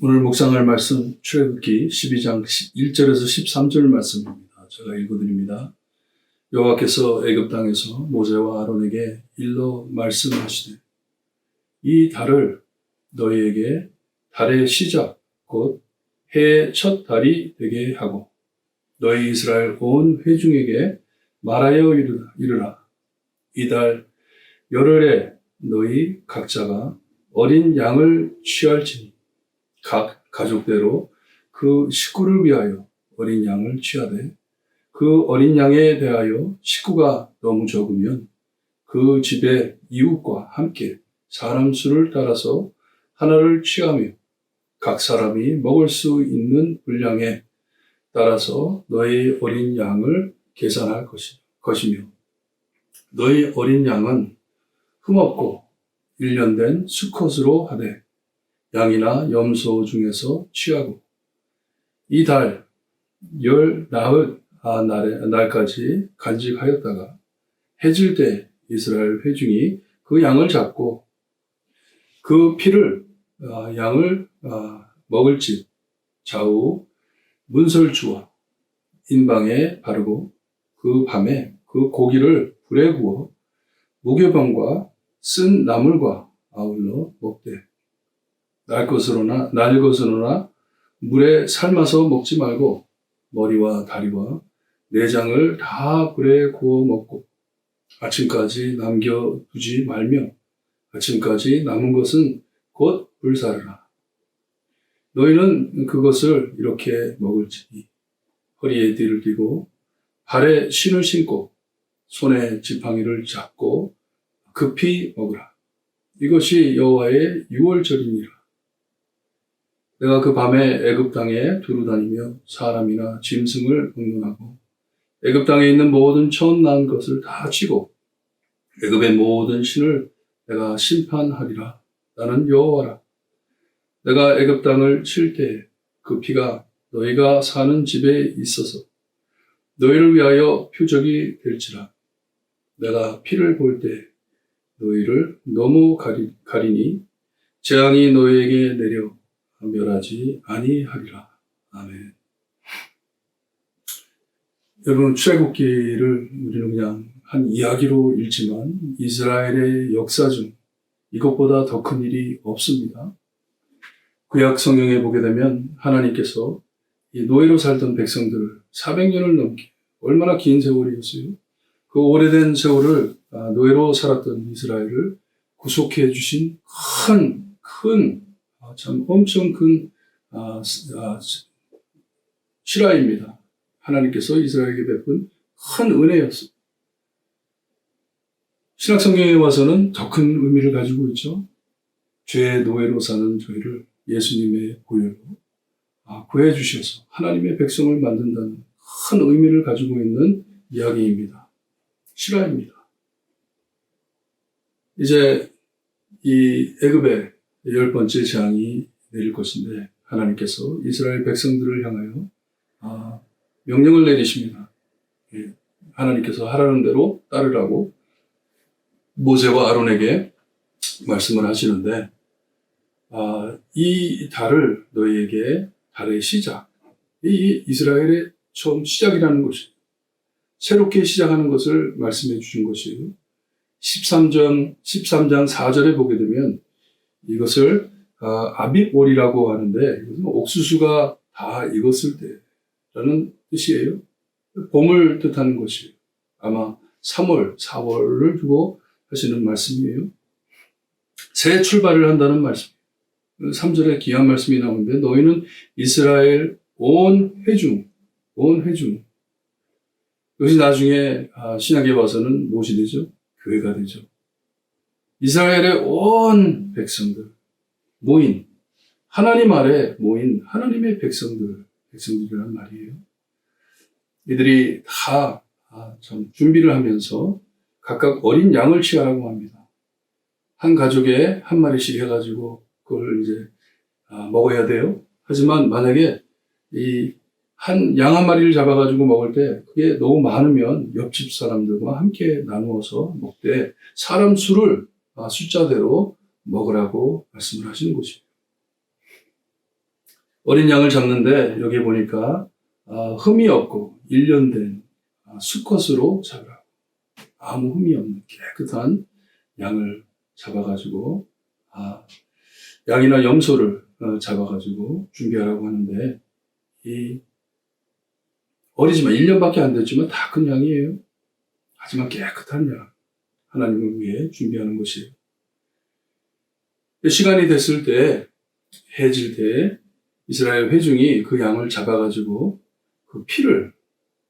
오늘 묵상할 말씀 출애굽기 12장 1절에서 13절 말씀입니다. 제가 읽어드립니다. 여호와께서 애굽 땅에서 모세와 아론에게 일러 말씀하시되 이 달을 너희에게 달의 시작 곧 해의 첫 달이 되게 하고 너희 이스라엘 온 회중에게 말하여 이르라. 이 달 열흘에 너희 각자가 어린 양을 취할지니 각 가족대로 그 식구를 위하여 어린 양을 취하되 그 어린 양에 대하여 식구가 너무 적으면 그 집의 이웃과 함께 사람 수를 따라서 하나를 취하며 각 사람이 먹을 수 있는 분량에 따라서 너희 어린 양을 계산할 것이며 너희 어린 양은 흠없고 1년 된 수컷으로 하되 양이나 염소 중에서 취하고 이 달 열 나흘 날까지 간직하였다가 해질 때 이스라엘 회중이 그 양을 잡고 그 피를 양을 먹을 집 좌우 문설주와 인방에 바르고 그 밤에 그 고기를 불에 구워 무교병과 쓴 나물과 아울러 먹되 날 것으로나 물에 삶아서 먹지 말고 머리와 다리와 내장을 다 불에 구워 먹고 아침까지 남겨두지 말며 아침까지 남은 것은 곧 불사르라. 너희는 그것을 이렇게 먹을지니 허리에 띠를 띠고 발에 신을 신고 손에 지팡이를 잡고 급히 먹으라. 이것이 여호와의 유월절이니라. 내가 그 밤에 애굽 땅에 두루다니며 사람이나 짐승을 방문하고 애굽 땅에 있는 모든 처음 난 것을 다 치고 애굽의 모든 신을 내가 심판하리라. 나는 여호와라. 내가 애굽 땅을 칠 때 그 피가 너희가 사는 집에 있어서 너희를 위하여 표적이 될지라. 내가 피를 볼 때 너희를 너무 가리니 재앙이 너희에게 내려 멸하지 아니하리라. 아멘. 여러분, 출애굽기를 우리는 그냥 한 이야기로 읽지만 이스라엘의 역사 중 이것보다 더 큰 일이 없습니다. 구약 성경에 보게 되면 하나님께서 이 노예로 살던 백성들을 400년을 넘게 얼마나 긴 세월이었어요. 그 오래된 세월을 노예로 살았던 이스라엘을 구속해 주신 엄청 큰 실화입니다. 하나님께서 이스라엘에게 베푼 큰 은혜였습니다. 신약성경에 와서는 더 큰 의미를 가지고 있죠. 죄의 노예로 사는 저희를 예수님의 보혈로 구해 주셔서 하나님의 백성을 만든다는 큰 의미를 가지고 있는 이야기입니다. 실화입니다. 이제 이 애굽의 10번째 재앙이 내릴 것인데 하나님께서 이스라엘 백성들을 향하여 명령을 내리십니다. 하나님께서 하라는 대로 따르라고 모세와 아론에게 말씀을 하시는데 이 달을 너희에게 달의 시작, 이 이스라엘의 처음 시작이라는 것이 새롭게 시작하는 것을 말씀해 주신 것이에요. 13장 4절에 보게 되면 이것을 아빕월이라고 하는데 이것은 옥수수가 다 익었을 때라는 뜻이에요. 봄을 뜻하는 것이에요. 아마 3월, 4월을 두고 하시는 말씀이에요. 새 출발을 한다는 말씀. 3절에 귀한 말씀이 나오는데 너희는 이스라엘 온 회중. 이것이 나중에 신약에 와서는 무엇이 되죠? 교회가 되죠. 이스라엘의 온 백성들, 모인, 하나님 아래 모인 하나님의 백성들이란 말이에요. 이들이 다 참 준비를 하면서 각각 어린 양을 취하라고 합니다. 한 가족에 한 마리씩 해가지고 그걸 이제 먹어야 돼요. 하지만 만약에 이 한 양 한 마리를 잡아가지고 먹을 때 그게 너무 많으면 옆집 사람들과 함께 나누어서 먹되 사람 수를 숫자대로 먹으라고 말씀을 하시는 것입니다. 어린 양을 잡는데 여기 보니까 흠이 없고 1년 된 수컷으로 잡으라고. 아무 흠이 없는 깨끗한 양을 잡아가지고 양이나 염소를 잡아가지고 준비하라고 하는데, 이 어리지만 1년밖에 안 됐지만 다 큰 양이에요. 하지만 깨끗한 양, 하나님을 위해 준비하는 것이에요. 시간이 됐을 때, 해질 때 이스라엘 회중이 그 양을 잡아가지고 그 피를,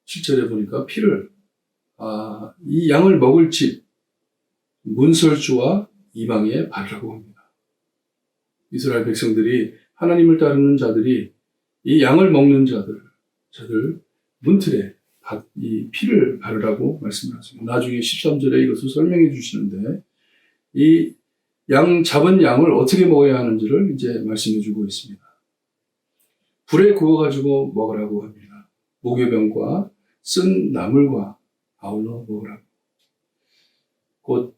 7절에 보니까 피를 이 양을 먹을 집 문설주와 이방에 바르라고 합니다. 이스라엘 백성들이, 하나님을 따르는 자들이 이 양을 먹는 자들 문틀에 이 피를 바르라고 말씀을 하십니다. 나중에 13절에 이것을 설명해 주시는데, 이 잡은 양을 어떻게 먹어야 하는지를 이제 말씀해 주고 있습니다. 불에 구워가지고 먹으라고 합니다. 목요병과 쓴 나물과 아울러 먹으라고. 곧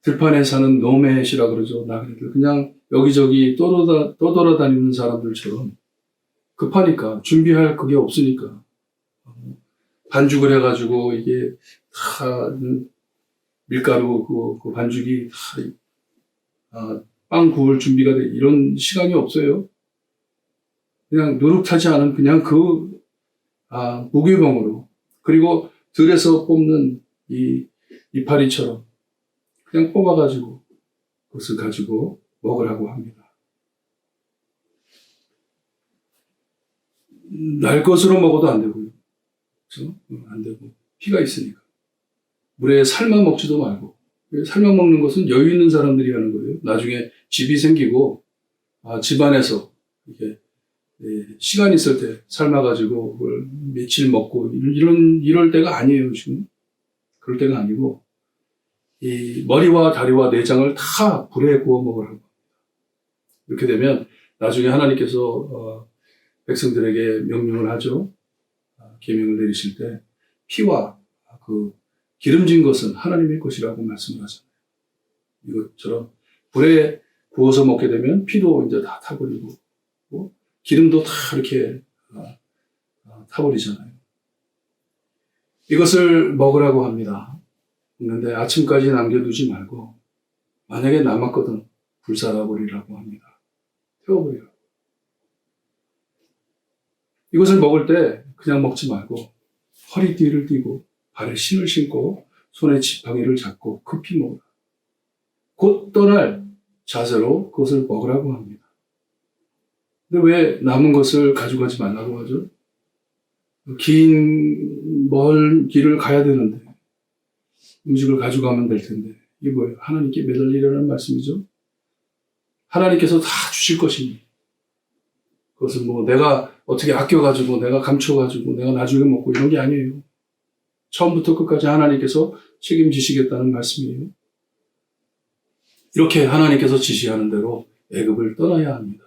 들판에 사는 노맷이라 그러죠. 나그네들, 그냥 여기저기 떠돌아다니는 사람들처럼 급하니까, 준비할 그게 없으니까 반죽을 해가지고 이게 다 밀가루 그 반죽이 다 빵 구울 준비가 돼, 이런 시간이 없어요. 그냥 노릇하지 않은 그냥 무교병으로, 그리고 들에서 뽑는 이 이파리처럼 그냥 뽑아가지고 그것을 가지고 먹으라고 합니다. 날 것으로 먹어도 안 되고요. 그렇죠? 안 되고, 피가 있으니까. 물에 삶아 먹지도 말고. 삶아 먹는 것은 여유 있는 사람들이 하는 거예요. 나중에 집이 생기고 집안에서 이렇게 시간 있을 때 삶아가지고 그걸 며칠 먹고 이럴 때가 아니에요. 지금 그럴 때가 아니고, 이 머리와 다리와 내장을 다 불에 구워 먹으라고. 이렇게 되면 나중에 하나님께서 백성들에게 명령을 하죠. 계명을 내리실 때 피와 그 기름진 것은 하나님의 것이라고 말씀을 하잖아요. 이것처럼 불에 구워서 먹게 되면 피도 이제 다 타버리고 기름도 다 이렇게 타버리잖아요. 이것을 먹으라고 합니다. 먹는데 아침까지 남겨두지 말고, 만약에 남았거든 불살아버리라고 합니다. 태워버리라고. 이것을 먹을 때 그냥 먹지 말고 허리띠를 띠고 발에 신을 신고 손에 지팡이를 잡고 급히 먹으라. 곧 떠날 자세로 그것을 먹으라고 합니다. 근데 왜 남은 것을 가져가지 말라고 하죠? 먼 길을 가야 되는데 음식을 가져가면 될 텐데, 이게 뭐예요? 하나님께 매달리라는 말씀이죠. 하나님께서 다 주실 것이니 그것은 내가 어떻게 아껴가지고 내가 감춰가지고 내가 나중에 먹고 이런 게 아니에요. 처음부터 끝까지 하나님께서 책임지시겠다는 말씀이에요. 이렇게 하나님께서 지시하는 대로 애굽을 떠나야 합니다.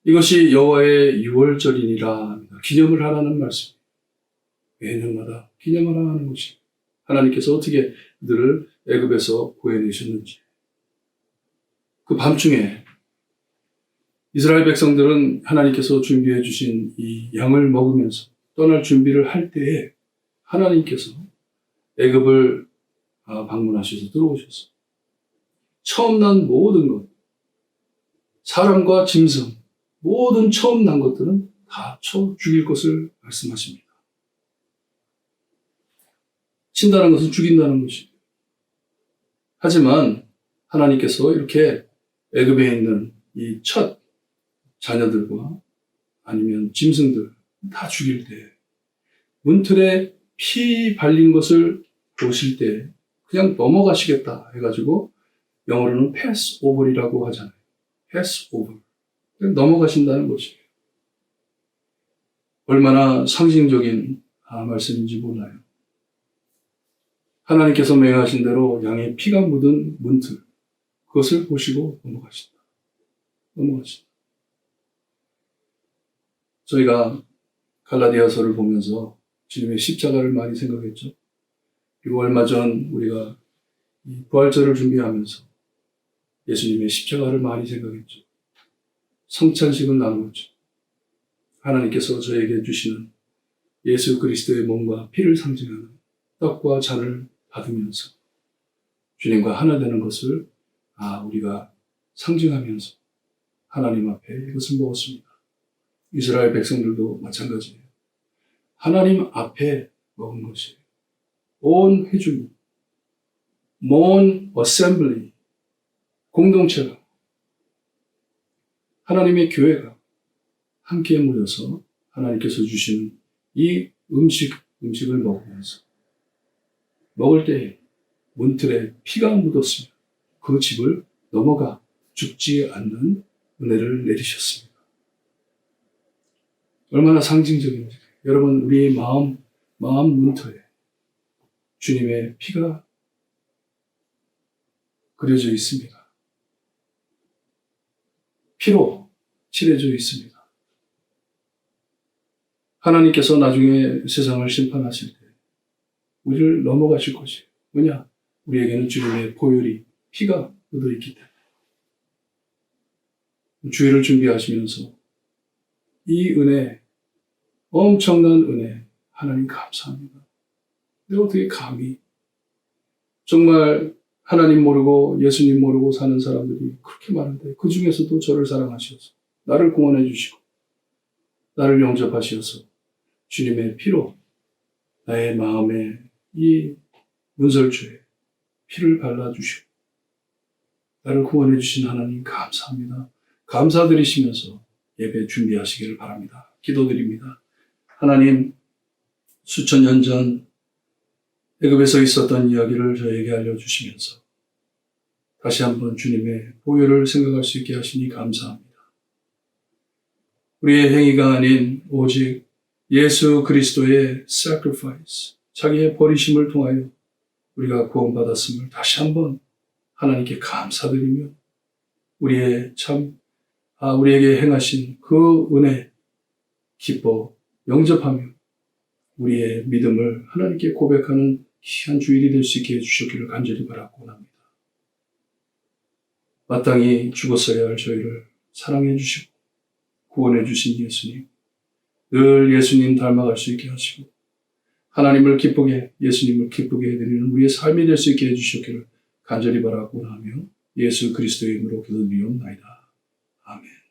이것이 여호와의 유월절이니라 합니다. 기념을 하라는 말씀이에요. 매년마다 기념하라 하는 것이, 하나님께서 어떻게 그들을 애굽에서 구해내셨는지. 그 밤중에 이스라엘 백성들은 하나님께서 준비해 주신 이 양을 먹으면서 떠날 준비를 할 때에 하나님께서 애굽을 방문하셔서 들어오셨어요. 처음 난 모든 것, 사람과 짐승, 모든 처음 난 것들은 다 쳐 죽일 것을 말씀하십니다. 친다는 것은 죽인다는 것이에요. 하지만 하나님께서 이렇게 애굽에 있는 이 첫 자녀들과 아니면 짐승들 다 죽일 때, 문틀에 피 발린 것을 보실 때 그냥 넘어가시겠다 해가지고 영어로는 패스 오버이라고 하잖아요. 패스 오버. 그냥 넘어가신다는 것이에요. 얼마나 상징적인 말씀인지 몰라요. 하나님께서 명하신 대로 양의 피가 묻은 문틀, 그것을 보시고 넘어가신다. 저희가 갈라디아서를 보면서 주님의 십자가를 많이 생각했죠. 그리고 얼마 전 우리가 부활절을 준비하면서 예수님의 십자가를 많이 생각했죠. 성찬식을 나누었죠. 하나님께서 저에게 주시는 예수 그리스도의 몸과 피를 상징하는 떡과 잔을 받으면서 주님과 하나 되는 것을 우리가 상징하면서 하나님 앞에 이것을 먹었습니다. 이스라엘 백성들도 마찬가지예요. 하나님 앞에 먹은 것이에요. 온 회중, 모은 어셈블리, 공동체가, 하나님의 교회가 함께 모여서 하나님께서 주시는 이 음식을 먹으면서 먹을 때 문틀에 피가 묻었으며 그 집을 넘어가 죽지 않는 은혜를 내리셨습니다. 얼마나 상징적인지. 여러분, 우리의 마음 문틀에 주님의 피가 그려져 있습니다. 피로 칠해져 있습니다. 하나님께서 나중에 세상을 심판하실 때 우리를 넘어가실 것이에요. 왜냐? 우리에게는 주님의 보혈이 피가 묻어있기 때문에. 주일을 준비하시면서 이 은혜, 엄청난 은혜, 하나님 감사합니다. 내가 어떻게 감히 정말 하나님 모르고 예수님 모르고 사는 사람들이 그렇게 많은데 그 중에서도 저를 사랑하셔서 나를 구원해 주시고 나를 영접하셔서 주님의 피로 나의 마음에 이 문설주에 피를 발라주시고 나를 구원해 주신 하나님 감사합니다. 감사드리시면서 예배 준비하시기를 바랍니다. 기도드립니다. 하나님, 수천 년 전 애굽에서 있었던 이야기를 저에게 알려주시면서 다시 한번 주님의 보혈을 생각할 수 있게 하시니 감사합니다. 우리의 행위가 아닌 오직 예수 그리스도의 sacrifice, 자기의 버리심을 통하여 우리가 구원받았음을 다시 한번 하나님께 감사드리며 우리에게 행하신 그 은혜 기뻐 영접하며 우리의 믿음을 하나님께 고백하는 귀한 주일이 될 수 있게 해주셨기를 간절히 바라고 합니다. 마땅히 죽었어야 할 저희를 사랑해 주시고 구원해 주신 예수님, 늘 예수님 닮아갈 수 있게 하시고 예수님을 기쁘게 해드리는 우리의 삶이 될 수 있게 해주셨기를 간절히 바라고 하며 예수 그리스도의 이름으로 기도드리옵나이다. 아멘.